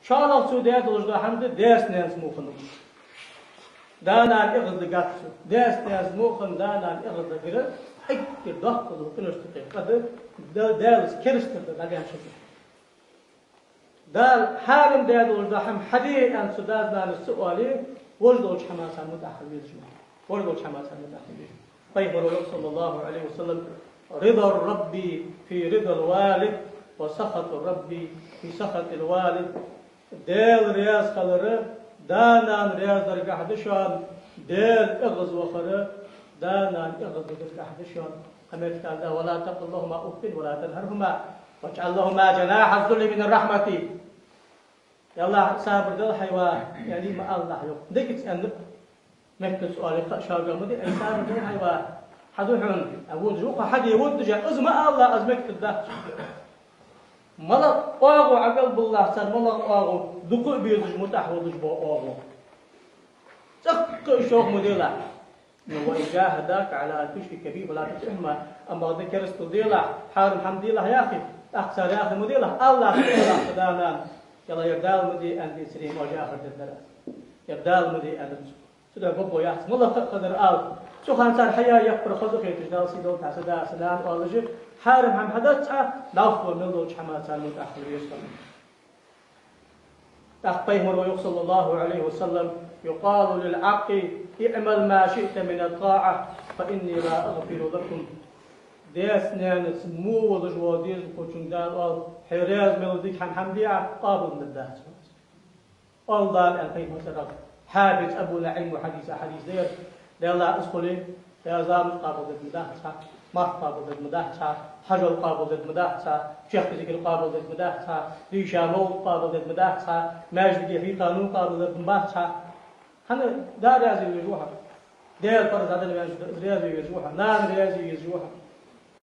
شالق سوديات وجد حمد داس ناس موخن دانا الإغض قاتل داس ناس موخن دانا الإغض غير حك ضغط وكنشتقي قد دالس كرستر داليان شكل دال حارم دال وجد حم حديث عن سداد نال السؤالي وجد وجه حماسة متأخر بيجمع وجد وجه حماسة متأخر بيجمع طيب صلى الله عليه وسلم رضا الرب في رضا الوالد وسخط الرب في سخط الوالد دال رياض خلره دانان رياض درجة حدشان دال إغز وخره دانان إغز درجة حدشان قمت قال ولا تقل لهما أف ولا تنهرهما واجعل لهما جناح الذل من الرحمة يلا صابر دل حيوان يعني ما الله يوم ديك أن مثل سؤال شاقة مدي أي صابر دل حيوان حدوحن أقول جوقا حد يود جاء أزمة الله أزمك تده ملك أغو عقل بالله سر ملك أغو دقوا بيدج متحوضج بو أغو سق شوق مديلا وإن جاهداك على أن تشرك به ولا تطعهما أما ذكر استديلا حارم حمد الله يا أخي أقصر يا أخي مديلا الله تعالى خدانا يلا يبدال مدي أن تسرين وجاهر الدرس يبدال مدي أن سيدا بابو يا أخي ملك قدر آل شو خان صار حياة يكبر خذوا في تجدال سيدون تحسدا سلام أولجي حارم هم حدث نافور ملوج حماسة المتأخر يسلم تقبيه مروي صلى الله عليه وسلم يقال للعقل اعمل ما شئت من الطاعة فإني لا أغفر لكم ديس نانس مو وضجواديز وكوشن دان أو حراز ملوديك حمدية قابل من الدهس أول دان ألقيه مثلا حابس أبو نعيم وحديث دير دي الله أسخلي يا زام قابل من الدهس مارك قابل ضد مداحسة حجر قابل ضد مداحسة شيخ ذكر قابل ضد مداحسة ريشامو قابل ضد مداحسة ماجد في قانون قابل ضد مداحسة هنا دار رياضي يجوها دير فرز هذا رياضي يجوها نار رياضي يجوها